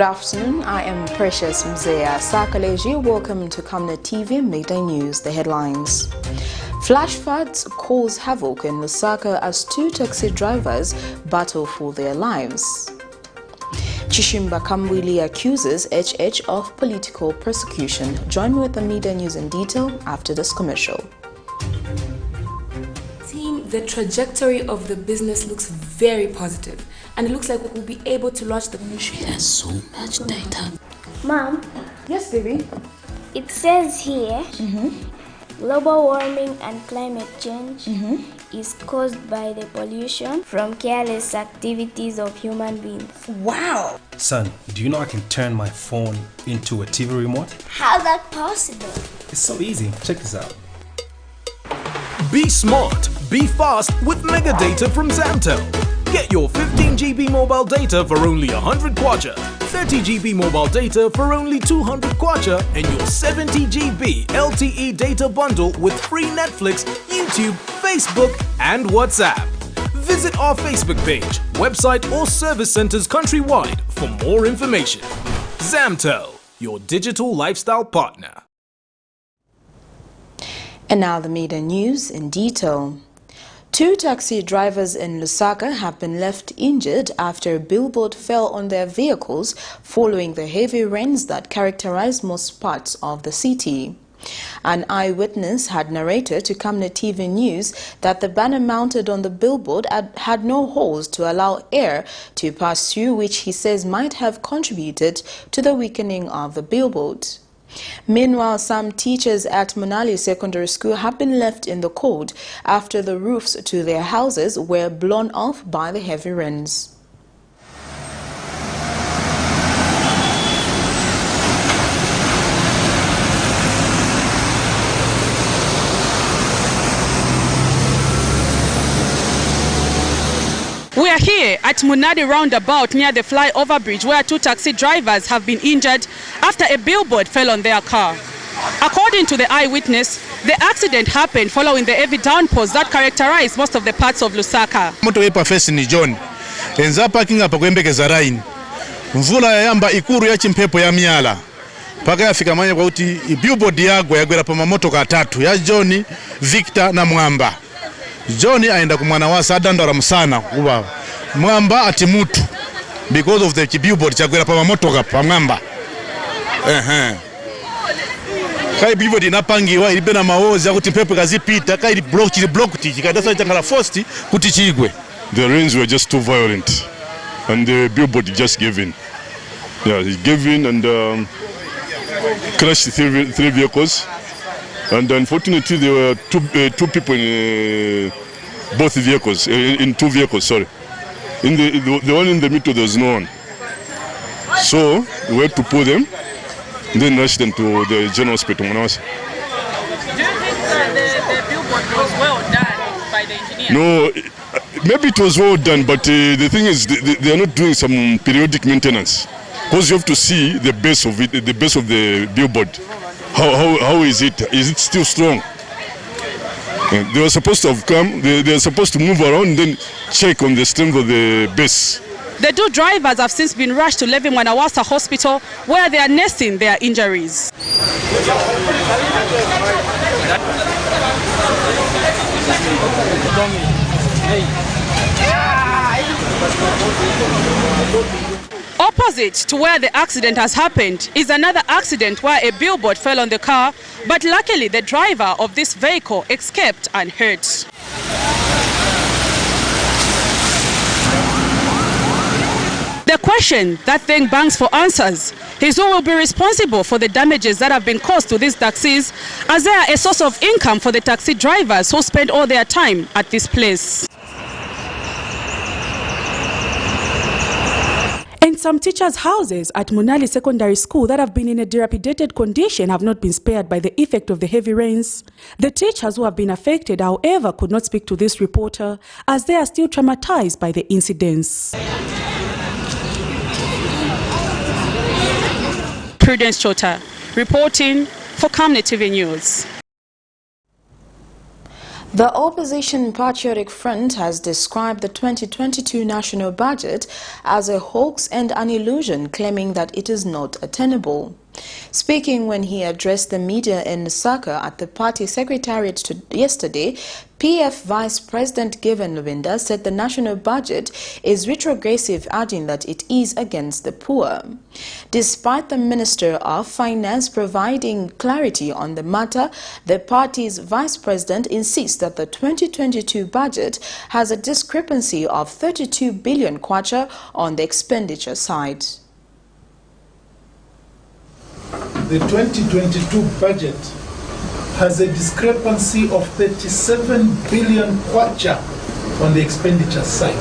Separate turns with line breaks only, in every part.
Good afternoon, I am Precious Mzea Sakaleji. Welcome to Camnet TV Midday News. The headlines. Flash floods cause havoc in LUSAKA as two taxi drivers battle for their lives. CHISHIMBA KAMBWILI accuses HH of political persecution. Join me with the midday news in detail after this commercial.
Team, the trajectory of the business looks very positive. And it looks like we'll be able to launch the...
She has so much data.
Mom?
Yes, baby?
It says here, global warming and climate change is caused by the pollution from careless activities of human beings.
Wow!
Son, do you know I can turn my phone into a TV remote?
How's that possible?
It's so easy. Check this out.
Be smart, be fast with mega data from Zamtel. Get your 15 GB mobile data for only 100 kwacha, 30 GB mobile data for only 200 kwacha, and your 70 GB LTE data bundle with free Netflix, YouTube, Facebook, and WhatsApp. Visit our Facebook page, website, or service centers countrywide for more information. Zamtel, your digital lifestyle partner.
And now the media news in detail. Two taxi drivers in LUSAKA have been left injured after a billboard fell on their vehicles following the heavy rains that characterized most parts of the city. An eyewitness had narrated to Camnet TV News that the banner mounted on the billboard had no holes to allow air to pass through, which he says might have contributed to the weakening of the billboard. Meanwhile, some teachers at Monali Secondary School have been left in the cold after the roofs to their houses were blown off by the heavy rains.
We are here at Munadi roundabout near the flyover bridge where two taxi drivers have been injured after a billboard fell on their car. According to the eyewitness, the accident happened following the heavy downpours that characterized most of the parts of LUSAKA.
Moto wepa fesi ni John. Enza parking hapa kwembekeza line. Mvula yayamba ikuru ya chimpepo ya miala. Paka yafika manya kwa uti billboard yagwa yagwera pa mamoto katatu ya John, Victor na Mwamba. John aenda kumwana wasa adandara musana kuba Mwamba ati mutu because of the billboard chagwera pa mamoto pa Mwamba. Kai billboard inapangiwa ilibe na maozi akuti pepe kazipita kai block chikadasa chakala forced kuti chigwe.
The rains were just too violent and the billboard just gave in. Yeah, it gave in and crashed three vehicles. And unfortunately, there were two people in both vehicles, in two vehicles, sorry. In the one in the middle, there was no one. So we had to pull them, then rush them to the general hospital. Do you think
the billboard was well done by the engineer?
No, maybe it was well done, but the thing is, they are not doing some periodic maintenance. Because you have to see the base of it, the base of the billboard. How is it? Is it still strong? They were supposed to have come, they are supposed to move around and then check on the strength of the base.
The two drivers have since been rushed to Levi Mwanawasa Hospital where they are nursing their injuries. Opposite to where the accident has happened is another accident where a billboard fell on the car, but luckily the driver of this vehicle escaped unhurt. The question that thing bangs for answers is who will be responsible for the damages that have been caused to these taxis, as they are a source of income for the taxi drivers who spend all their time at this place. And some teachers' houses at Monali Secondary School that have been in a dilapidated condition have not been spared by the effect of the heavy rains. The teachers who have been affected, however, could not speak to this reporter as they are still traumatized by the incidents. Prudence Chota, reporting for Camnet TV News.
The opposition Patriotic Front has described the 2022 national budget as a hoax and an illusion, claiming that it is not attainable. Speaking when he addressed the media in LUSAKA at the party secretariat yesterday, PF Vice President Given Lubinda said the national budget is retrogressive, adding that it is against the poor. Despite the Minister of Finance providing clarity on the matter, the party's Vice President insists that the 2022 budget has a discrepancy of 32 billion kwacha on the expenditure side.
The 2022 budget has a discrepancy of 37 billion kwacha on the expenditure side,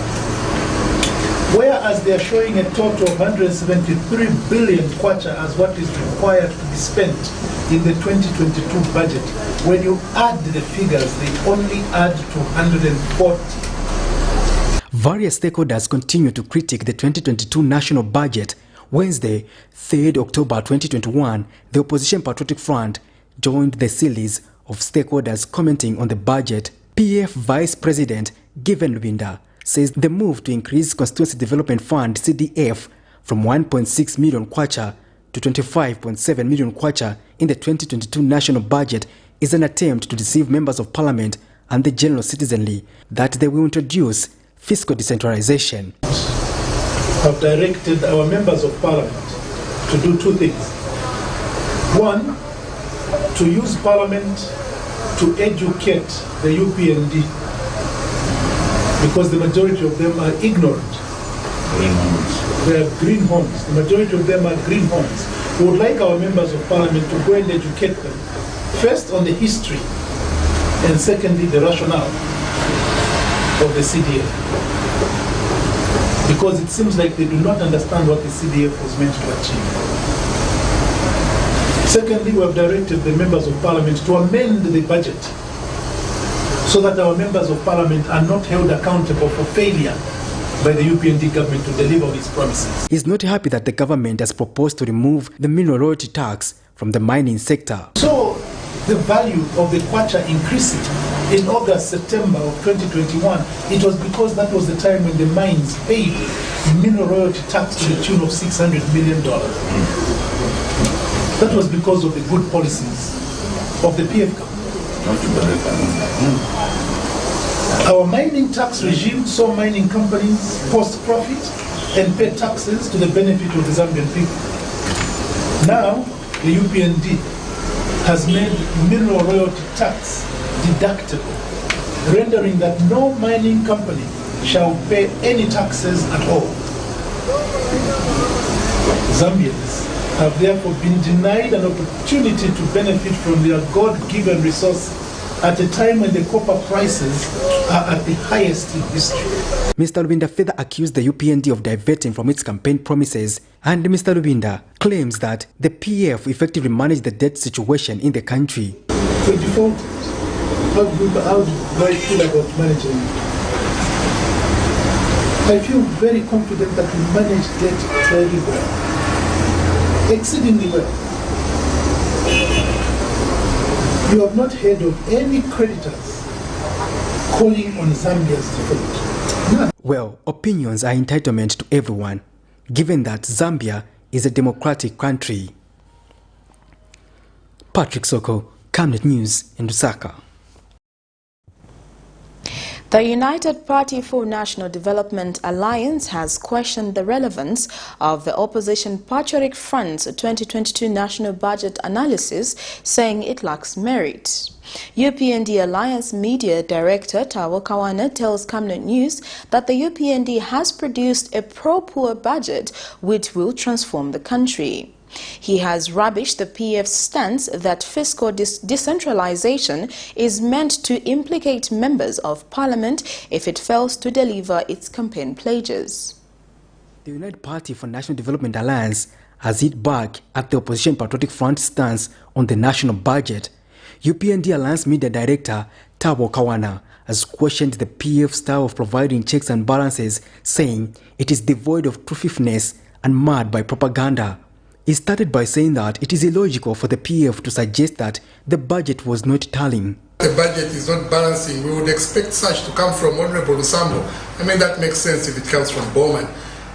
whereas they are showing a total of 173 billion kwacha as what is required to be spent in the 2022 budget. When you add the figures, they only add to 140.
Various stakeholders continue to critique the 2022 national budget. Wednesday, 3rd October 2021, the opposition Patriotic Front joined the series of stakeholders commenting on the budget. PF Vice President Given Lubinda says the move to increase Constituency Development Fund CDF from 1.6 million kwacha to 25.7 million kwacha in the 2022 national budget is an attempt to deceive members of parliament and the general citizenry that they will introduce fiscal decentralization.
Have directed our members of parliament to do two things. One, to use parliament to educate the UPND, because the majority of them are ignorant. They are greenhorns. The majority of them are greenhorns. We would like our members of parliament to go and educate them, first on the history, and secondly the rationale of the CDF. Because it seems like they do not understand what the CDF was meant to achieve. Secondly, we have directed the members of parliament to amend the budget so that our members of parliament are not held accountable for failure by the UPND government to deliver on its promises.
He is not happy that the government has proposed to remove the mineral royalty tax from the mining sector.
So the value of the kwacha increasing in August, September of 2021, it was because that was the time when the mines paid mineral royalty tax to the tune of $600 million. That was because of the good policies of the PF government. Our mining tax regime saw mining companies post profit and pay taxes to the benefit of the Zambian people. Now, the UPND has made mineral royalty tax deductible, rendering that no mining company shall pay any taxes at all. Zambians have therefore been denied an opportunity to benefit from their God-given resources at a time when the copper prices are at the highest in history.
Mr. Lubinda further accused the UPND of diverting from its campaign promises, and Mr. Lubinda claims that the PF effectively managed the debt situation in the country.
So default, how do I feel about managing it? I feel very confident that we manage debt very well, exceedingly well. You have not heard of any creditors calling on Zambia's default. None.
Well, opinions are entitlement to everyone, given that Zambia is a democratic country. Patrick Soko, Camnet News in LUSAKA.
The United Party for National Development Alliance has questioned the relevance of the opposition Patriotic Front's 2022 national budget analysis, saying it lacks merit. UPND Alliance Media Director Tawo Kawana tells Camnet News that the UPND has produced a pro-poor budget which will transform the country. He has rubbished the PF's stance that fiscal decentralization is meant to implicate members of parliament if it fails to deliver its campaign pledges.
The United Party for National Development Alliance has hit back at the opposition Patriotic Front stance on the national budget. UPND Alliance Media Director Tawo Kawana has questioned the PF style of providing checks and balances, saying it is devoid of truthfulness and marred by propaganda. He started by saying that it is illogical for the PF to suggest that the budget was not tallying.
The budget is not balancing. We would expect such to come from Honorable Lusambo. I mean, that makes sense if it comes from Bowman.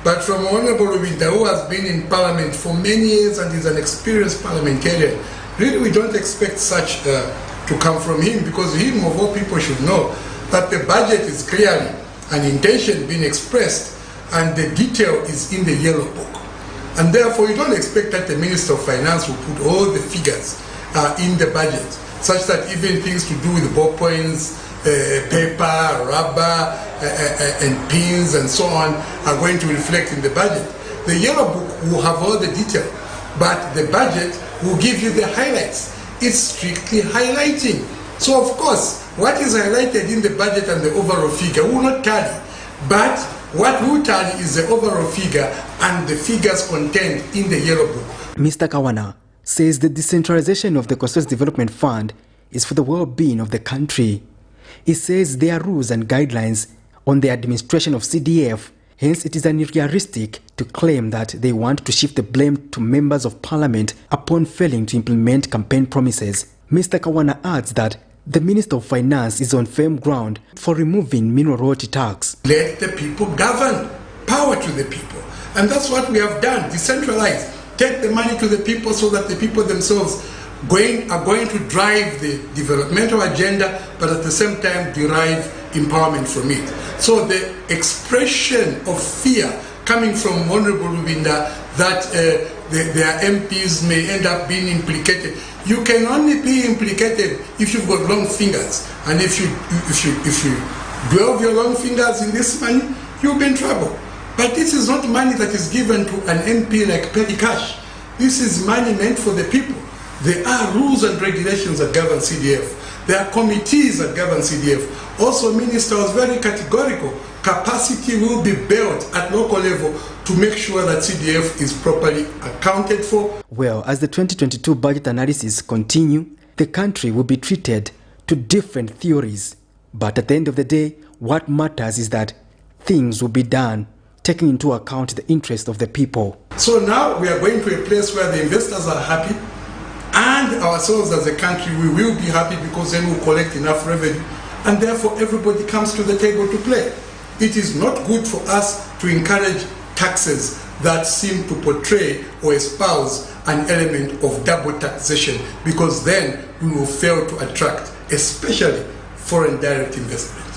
But from Honorable Winda, who has been in Parliament for many years and is an experienced parliamentarian, really we don't expect such to come from him, because him of all people should know that the budget is clearly an intention being expressed and the detail is in the yellow book. And therefore you don't expect that the Minister of Finance will put all the figures in the budget, such that even things to do with ballpoints, paper, rubber, and pins and so on are going to reflect in the budget. The yellow book will have all the detail, but the budget will give you the highlights. It's strictly highlighting. So of course, what is highlighted in the budget and the overall figure will not tally, but what will tally is the overall figure and the figures contained in the yellow book.
Mr. Kawana says the decentralization of the Constituency Development Fund is for the well-being of the country. He says there are rules and guidelines on the administration of CDF, hence it is unrealistic to claim that they want to shift the blame to members of parliament upon failing to implement campaign promises. Mr. Kawana adds that the Minister of Finance is on firm ground for removing mineral royalty tax.
Let the people govern. Power to the people. And that's what we have done. Decentralize. Take the money to the people so that the people themselves are going to drive the developmental agenda, but at the same time derive empowerment from it. So the expression of fear coming from Honorable Lubinda that their MPs may end up being implicated. You can only be implicated if you've got long fingers, and if you dwell your long fingers in this money, you'll be in trouble. But this is not money that is given to an MP like petty cash. This is money meant for the people. There are rules and regulations that govern CDF. There are committees that govern CDF. Also, Minister was very categorical. Capacity will be built at local level to make sure that CDF is properly accounted for.
Well, as the 2022 budget analysis continue, the country will be treated to different theories. But at the end of the day, what matters is that things will be done, taking into account the interest of the people.
So now we are going to a place where the investors are happy, and ourselves as a country, we will be happy, because then we'll collect enough revenue, and therefore everybody comes to the table to play. It is not good for us to encourage taxes that seem to portray or espouse an element of double taxation, because then we will fail to attract, especially foreign direct investment.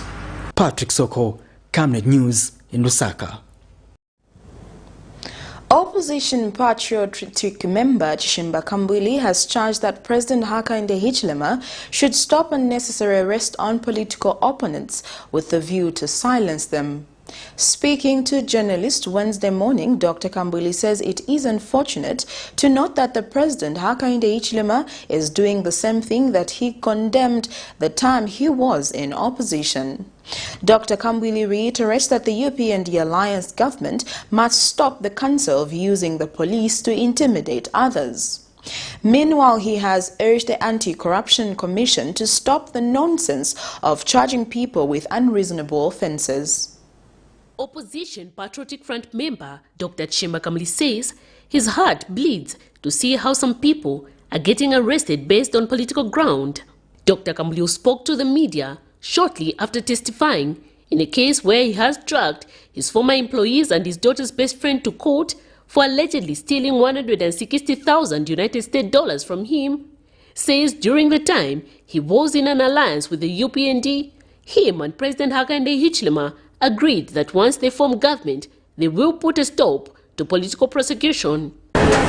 Patrick Soko, Camnet News in Lusaka.
Opposition Patriotic member CHISHIMBA KAMBWILI has charged that President Hakainde Hichilema should stop unnecessary arrest on political opponents with the view to silence them. Speaking to journalists Wednesday morning, Dr. KAMBWILI says it is unfortunate to note that the President Hakainde Hichilema is doing the same thing that he condemned the time he was in opposition. Dr. KAMBWILI reiterates that the UPND alliance government must stop the council of using the police to intimidate others. Meanwhile, he has urged the AntiCorruption Commission to stop the nonsense of charging people with unreasonable offences.
Opposition Patriotic Front member Dr. CHISHIMBA KAMBWILI says his heart bleeds to see how some people are getting arrested based on political ground. Dr. KAMBWILI spoke to the media shortly after testifying in a case where he has dragged his former employees and his daughter's best friend to court for allegedly stealing $160,000 United States dollars from him, says during the time he was in an alliance with the UPND, him and President Hakainde Hichilema agreed that once they form government, they will put a stop to political prosecution.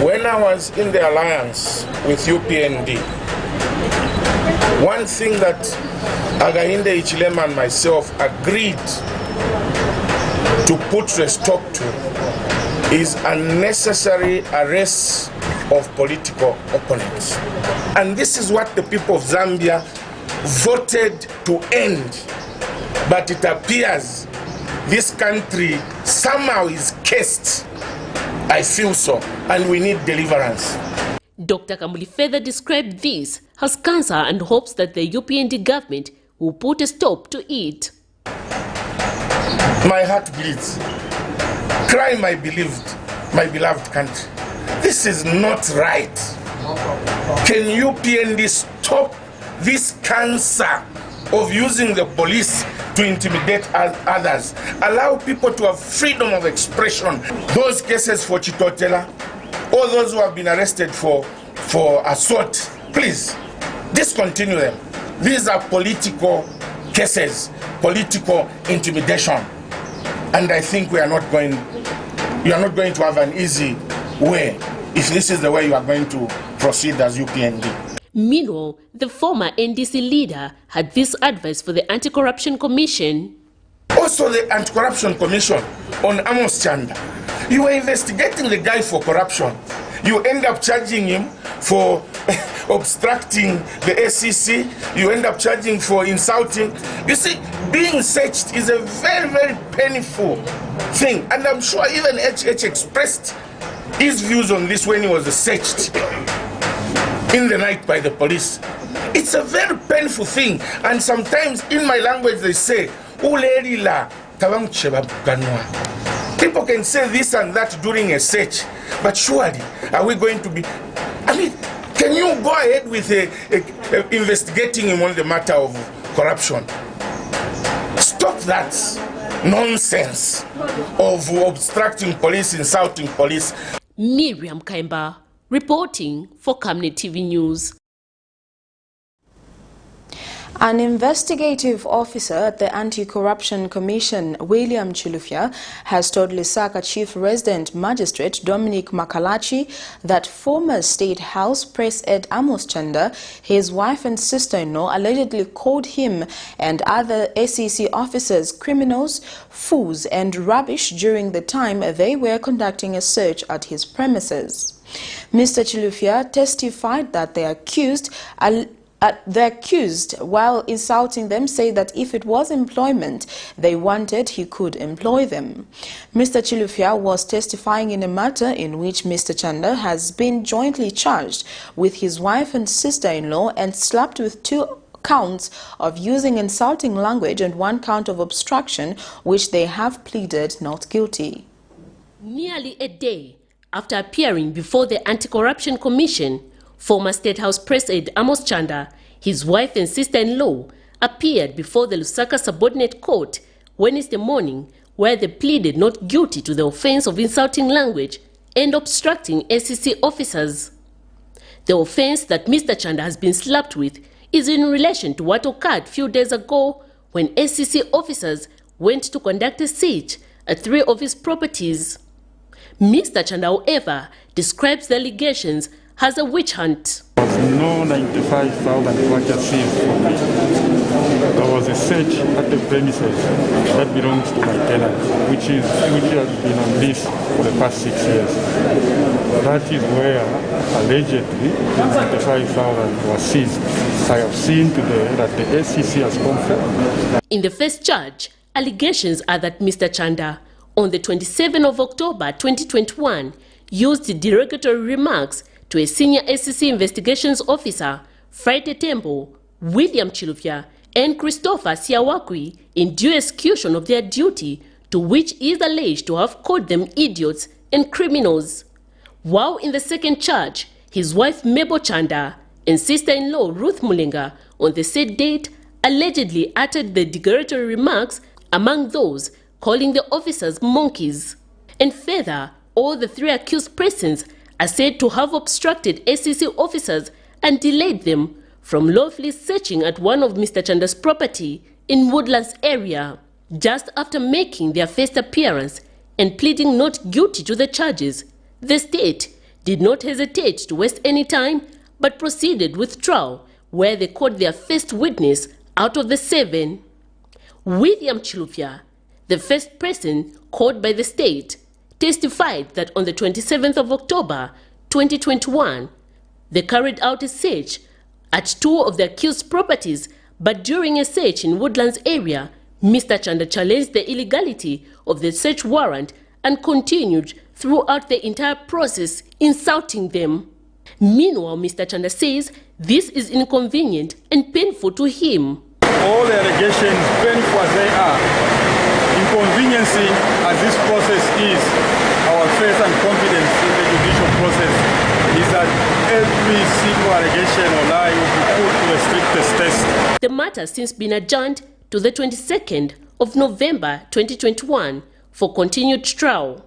When I was in the alliance with UPND, one thing that Hakainde Hichilema and myself agreed to put a stop to is unnecessary arrests of political opponents. And this is what the people of Zambia voted to end. But it appears this country somehow is cursed. I feel so, and we need deliverance.
Dr. KAMBWILI further described this as cancer and hopes that the UPND government will put a stop to it.
My heart bleeds. Cry, my beloved country. This is not right. Can UPND stop this cancer of using the police to intimidate others. Allow people to have freedom of expression. Those cases for Chitotela, all those who have been arrested for assault, please discontinue them. These are political cases, political intimidation. And I think you are not going to have an easy way if this is the way you are going to proceed as UPND.
Meanwhile, the former NDC leader had this advice for the Anti-Corruption Commission.
Also the Anti-Corruption Commission on Amos Chanda. You were investigating the guy for corruption. You end up charging him for obstructing the ACC. You end up charging for insulting. You see, being searched is a very, very painful thing. And I'm sure even HH expressed his views on this when he was searched in the night by the police. It's a very painful thing. And sometimes in my language they say, people can say this and that during a search, but surely are we going to be, I mean, can you go ahead with investigating him on the matter of corruption? Stop that nonsense of obstructing police, insulting police.
Miriam Kaimba reporting for Camnet TV News.
An investigative officer at the Anti-Corruption Commission, William Chilufya, has told LUSAKA Chief Resident Magistrate Dominic Makalachi that former State House Press Ed Amos Chanda, his wife and sister-in-law, allegedly called him and other ACC officers criminals, fools and rubbish during the time they were conducting a search at his premises. Mr. Chilufya testified that the accused, while insulting them, say that if it was employment they wanted, he could employ them. Mr. Chilufya was testifying in a matter in which Mr. Chanda has been jointly charged with his wife and sister-in-law and slapped with 2 counts of using insulting language and 1 count of obstruction, which they have pleaded not guilty.
Nearly a day after appearing before the Anti-Corruption Commission, former State House Press Aide Amos Chanda, his wife and sister-in-law appeared before the LUSAKA Subordinate Court Wednesday morning, where they pleaded not guilty to the offense of insulting language and obstructing ACC officers. The offense that Mr. Chanda has been slapped with is in relation to what occurred few days ago when ACC officers went to conduct a search at 3 of his properties. Mr. Chanda, however, describes the allegations as a witch hunt.
There was no 95,000 kwacha seized from me. There was a search at the premises that belongs to my tenant, which has been on lease for the past 6 years. That is where allegedly 95,000 was seized. I have seen today that the ACC has confirmed.
In the first charge, allegations are that Mr. Chanda, on the 27th of October 2021, used derogatory remarks to a senior ACC investigations officer, Friday Tembo, William Chilufya, and Christopher Siawakwi in due execution of their duty, to which he is alleged to have called them idiots and criminals. While in the second charge, his wife Mabel Chanda and sister-in-law Ruth Mulenga on the said date allegedly uttered the derogatory remarks, among those calling the officers monkeys. And further, all the 3 accused persons are said to have obstructed ACC officers and delayed them from lawfully searching at one of Mr. Chanda's property in Woodlands area. Just after making their first appearance and pleading not guilty to the charges, the state did not hesitate to waste any time but proceeded with trial, where they called their first witness out of the 7. William Chilufya, the first person called by the state, testified that on the 27th of October 2021, they carried out a search at 2 of the accused properties, but during a search in Woodlands area, Mr. Chanda challenged the illegality of the search warrant and continued throughout the entire process, insulting them. Meanwhile, Mr. Chanda says this is inconvenient and painful to him.
All the allegations, painful as they are, inconveniencing as this process is, our faith and confidence in the judicial process is that every single allegation or lie will be put to the strictest test.
The matter has since been adjourned to the 22nd of November 2021 for continued trial.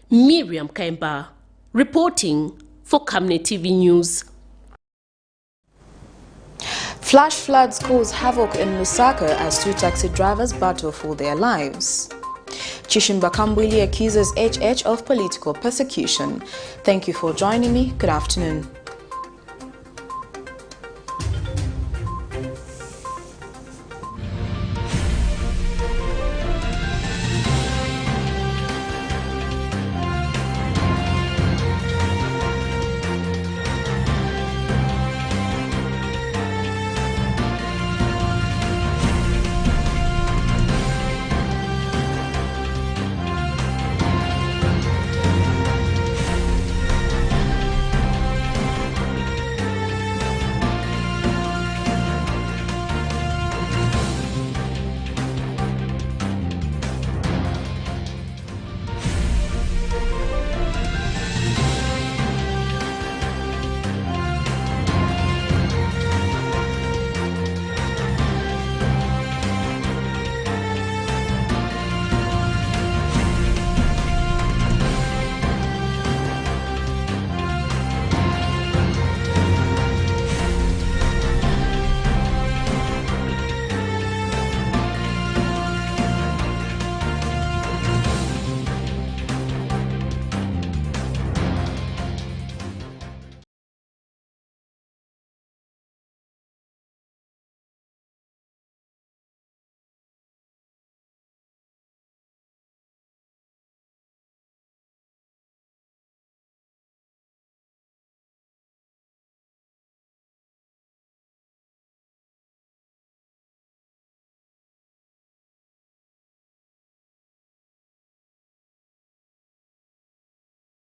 Miriam Kaimba, reporting for Camnet TV News.
Flash floods cause havoc in Lusaka as 2 taxi drivers battle for their lives. CHISHIMBA KAMBWILI accuses HH of political persecution. Thank you for joining me. Good afternoon.